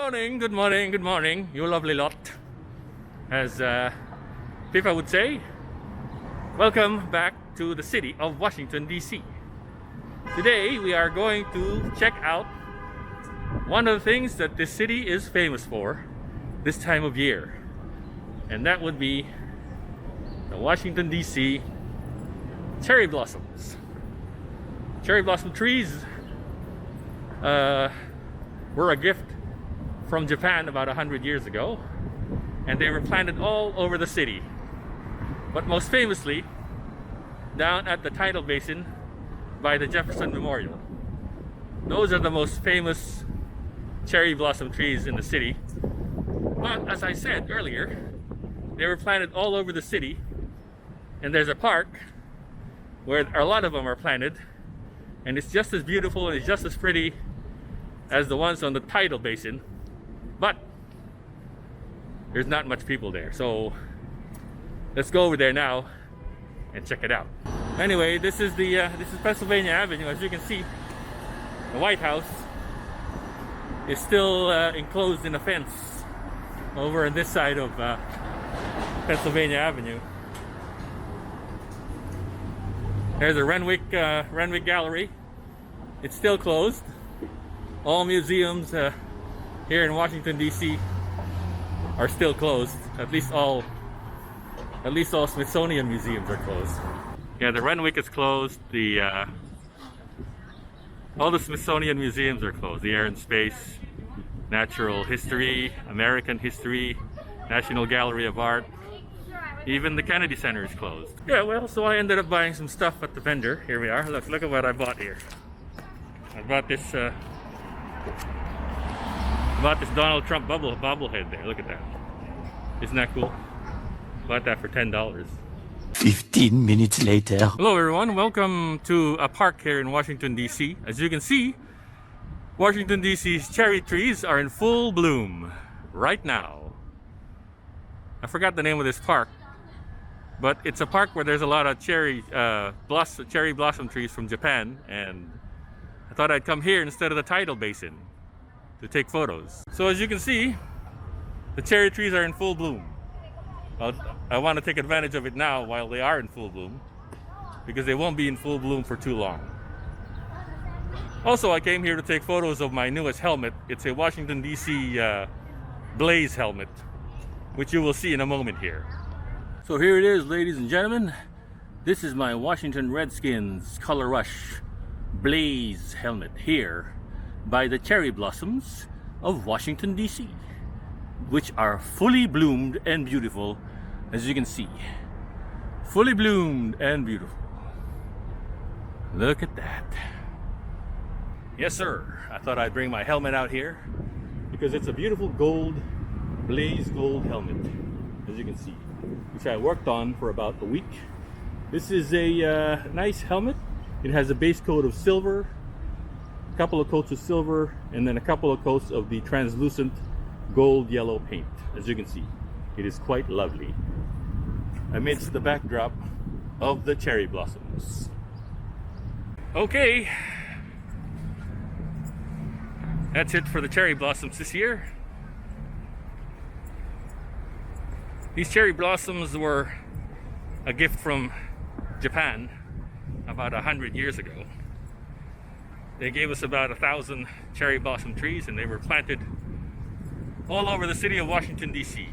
morning, good morning, good morning, you lovely lot. As Pippa would say, welcome back to the city of Washington, D.C. Today we are going to check out one of the things that this city is famous for this time of year. And that would be the Washington, D.C. cherry blossoms. Cherry blossom trees were a gift from Japan about 100 years ago, and they were planted all over the city, but most famously down at the Tidal Basin by the Jefferson Memorial. Those are the most famous cherry blossom trees in the city. But as I said earlier, they were planted all over the city, and there's a park where a lot of them are planted, and it's just as beautiful and it's just as pretty as the ones on the Tidal Basin, but there's not much people there. So let's go over there now and check it out. Anyway, this is Pennsylvania Avenue. As you can see, the White House is still enclosed in a fence over on this side of Pennsylvania Avenue. There's a Renwick Gallery. It's still closed. All museums here in Washington, D.C. are still closed. At least all Smithsonian museums are closed. Yeah, the Renwick is closed. All the Smithsonian museums are closed. The Air and Space, Natural History, American History, National Gallery of Art. Even the Kennedy Center is closed. Yeah, well, so I ended up buying some stuff at the vendor. Here we are. Look at what I bought here. I bought this Donald Trump bobblehead there. Look at that. Isn't that cool? Bought that for $10. 15 minutes later. Hello everyone, welcome to a park here in Washington, D.C. As you can see, Washington, D.C.'s cherry trees are in full bloom right now. I forgot the name of this park, but it's a park where there's a lot of cherry blossom trees from Japan, and I thought I'd come here instead of the Tidal Basin to take photos. So as you can see, the cherry trees are in full bloom. I want to take advantage of it now while they are in full bloom, because they won't be in full bloom for too long. Also, I came here to take photos of my newest helmet. It's a Washington, D.C. Blaze helmet, which you will see in a moment here. So here it is, ladies and gentlemen. This is my Washington Redskins Color Rush Blaze helmet here by the cherry blossoms of Washington, D.C., which are fully bloomed and beautiful, as you can see. Fully bloomed and beautiful. Look at that. Yes, sir. I thought I'd bring my helmet out here because it's a beautiful gold, blaze gold helmet, as you can see, which I worked on for about a week. This is a nice helmet. It has a base coat of silver, a couple of coats of silver, and then a couple of coats of the translucent gold yellow paint. As you can see, it is quite lovely amidst the backdrop of the cherry blossoms. Okay, that's it for the cherry blossoms this year. These cherry blossoms were a gift from Japan about 100 years ago. They gave us about 1,000 cherry blossom trees, and they were planted all over the city of Washington, D.C.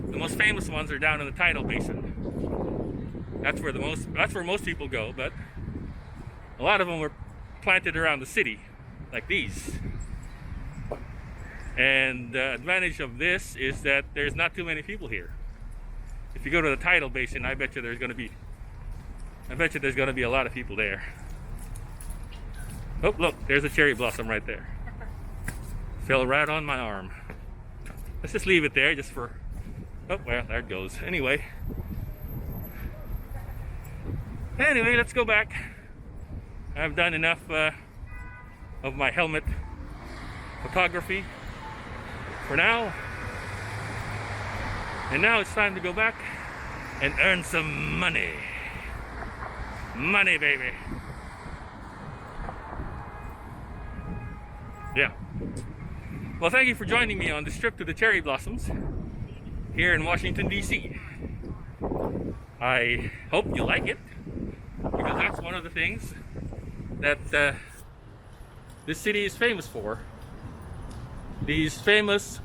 The most famous ones are down in the Tidal Basin. That's where most people go, but a lot of them were planted around the city, like these. And the advantage of this is that there's not too many people here. If you go to the Tidal Basin, I bet you there's going to be a lot of people there. Oh, look, there's a cherry blossom right there. Fell right on my arm. Let's just leave it there just for... Oh, well, there it goes. Anyway, let's go back. I've done enough of my helmet photography for now. And now it's time to go back and earn some money. Money, baby. Yeah. Well, thank you for joining me on this trip to the cherry blossoms here in Washington, D.C. I hope you like it, because that's one of the things that this city is famous for. These famous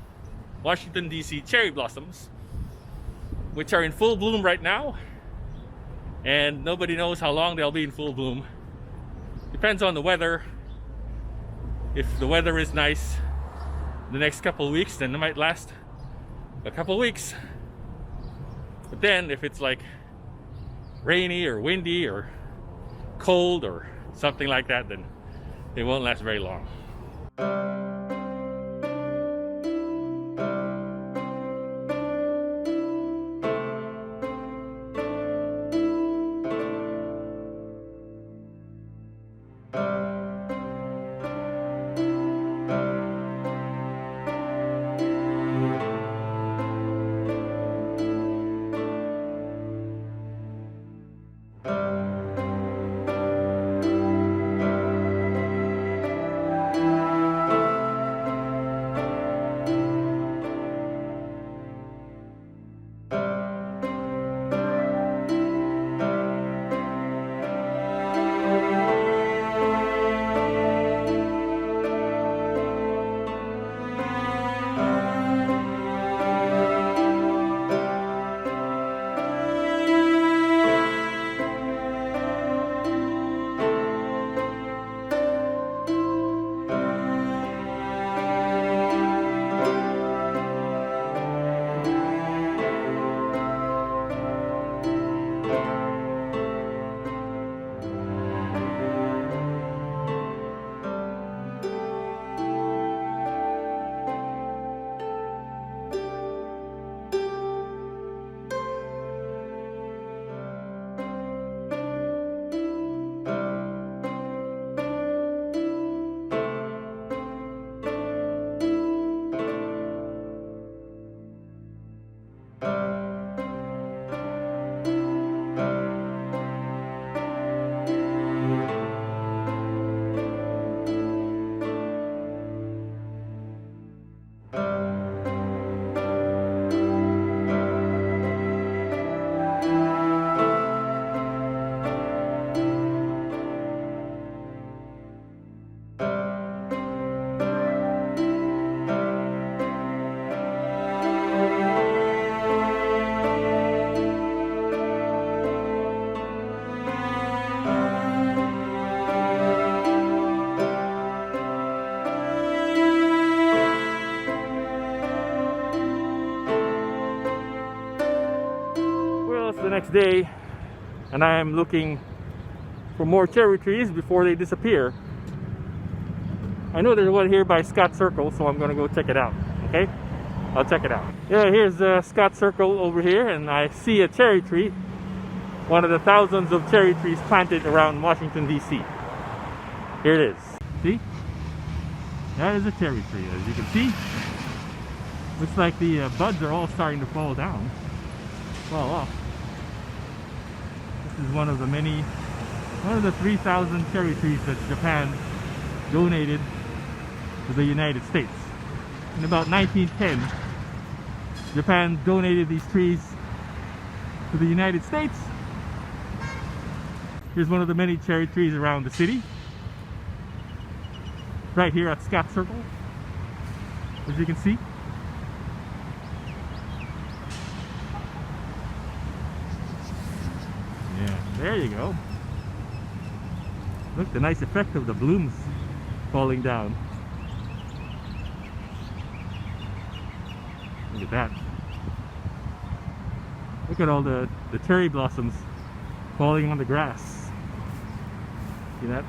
Washington, D.C. cherry blossoms, which are in full bloom right now, and nobody knows how long they'll be in full bloom. Depends on the weather. If the weather is nice the next couple of weeks, then it might last a couple of weeks. But then if it's like rainy or windy or cold or something like that, then it won't last very long. The next day, and I am looking for more cherry trees before they disappear. I know there's one here by Scott Circle, so I'm gonna go check it out. Okay, I'll check it out. Yeah, here's Scott Circle over here, and I see a cherry tree, one of the thousands of cherry trees planted around Washington, D.C. Here it is. See, that is a cherry tree. As you can see, looks like the buds are all starting to fall down, fall off. This is one of the 3,000 cherry trees that Japan donated to the United States. In about 1910, Japan donated these trees to the United States. Here's one of the many cherry trees around the city, right here at Scott Circle, as you can see. Yeah, there you go. Look, the nice effect of the blooms falling down. Look at that. Look at all the cherry blossoms falling on the grass. See that?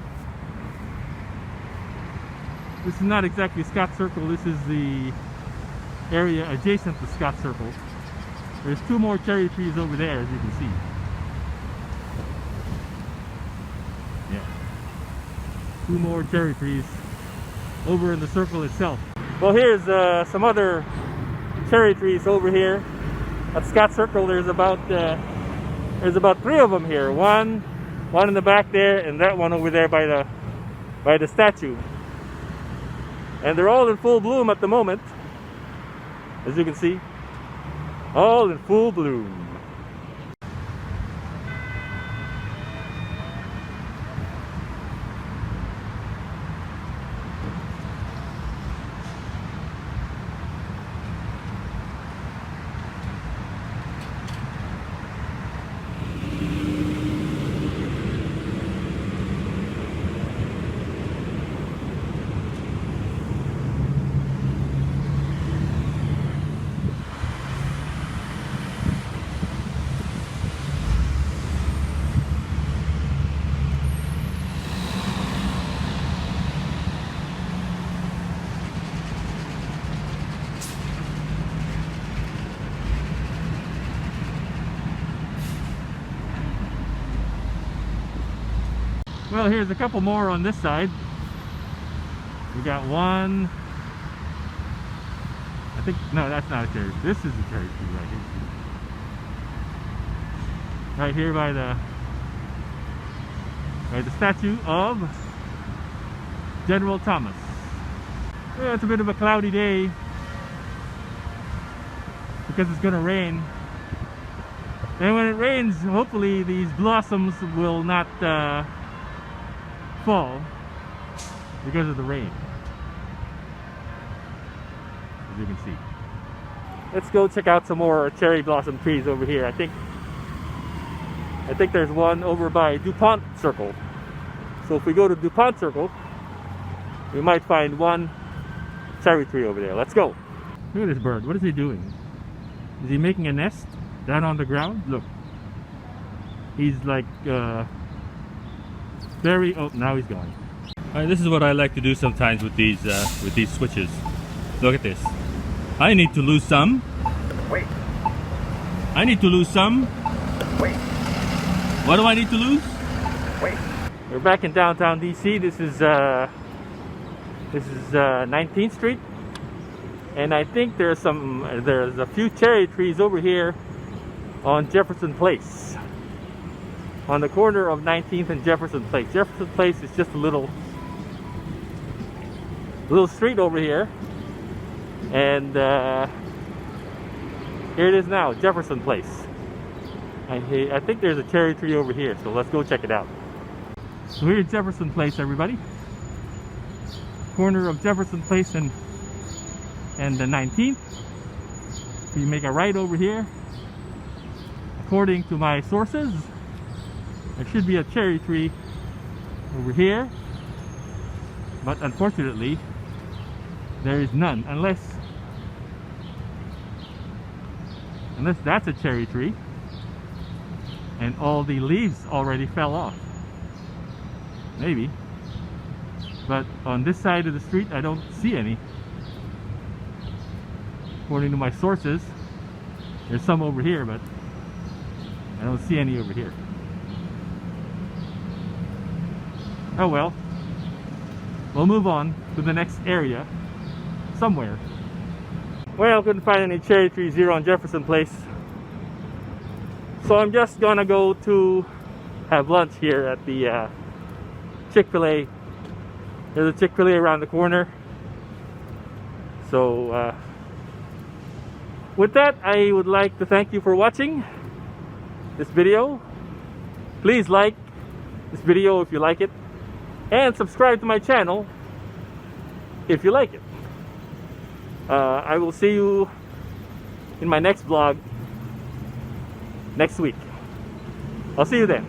This is not exactly Scott Circle. This is the area adjacent to Scott Circle. There's two more cherry trees over there, as you can see. Yeah. Two more cherry trees over in the circle itself. Well, here's some other cherry trees over here at Scott Circle. There's about 3 of them here. One in the back there, and that one over there by the statue. And they're all in full bloom at the moment, as you can see, all in full bloom. Well, here's a couple more on this side. We got one. I think, no, that's not a cherry tree. This is a cherry tree right here. Right here by the statue of General Thomas. Yeah, it's a bit of a cloudy day because it's gonna rain. And when it rains, hopefully these blossoms will not fall because of the rain, as you can see. Let's go check out some more cherry blossom trees over here. I think there's one over by DuPont Circle. So if we go to DuPont Circle, we might find one cherry tree over there. Let's go. Look at this bird. What is he doing? Is he making a nest down on the ground? Look, he's like very, oh, now he's gone. Alright, this is what I like to do sometimes with these switches. Look at this. I need to lose some. Wait. I need to lose some. Wait. What do I need to lose? Wait. We're back in downtown DC. This is 19th Street, and I think there's a few cherry trees over here on Jefferson Place, on the corner of 19th and Jefferson Place. Jefferson Place is just a little street over here, and here it is now, Jefferson Place. I think there's a cherry tree over here, so let's go check it out. So here's Jefferson Place, everybody. Corner of Jefferson Place and the 19th. We make a right over here. According to my sources, there should be a cherry tree over here, but unfortunately there is none, unless that's a cherry tree and all the leaves already fell off. Maybe. But on this side of the street I don't see any. According to my sources, there's some over here, but I don't see any over here. Oh well, we'll move on to the next area somewhere. Well, couldn't find any cherry trees here on Jefferson Place, so I'm just gonna go to have lunch here at the Chick-fil-A. There's a Chick-fil-A around the corner. So with that, I would like to thank you for watching this video. Please like this video if you like it, and subscribe to my channel if you like it. I will see you in my next vlog next week. I'll see you then.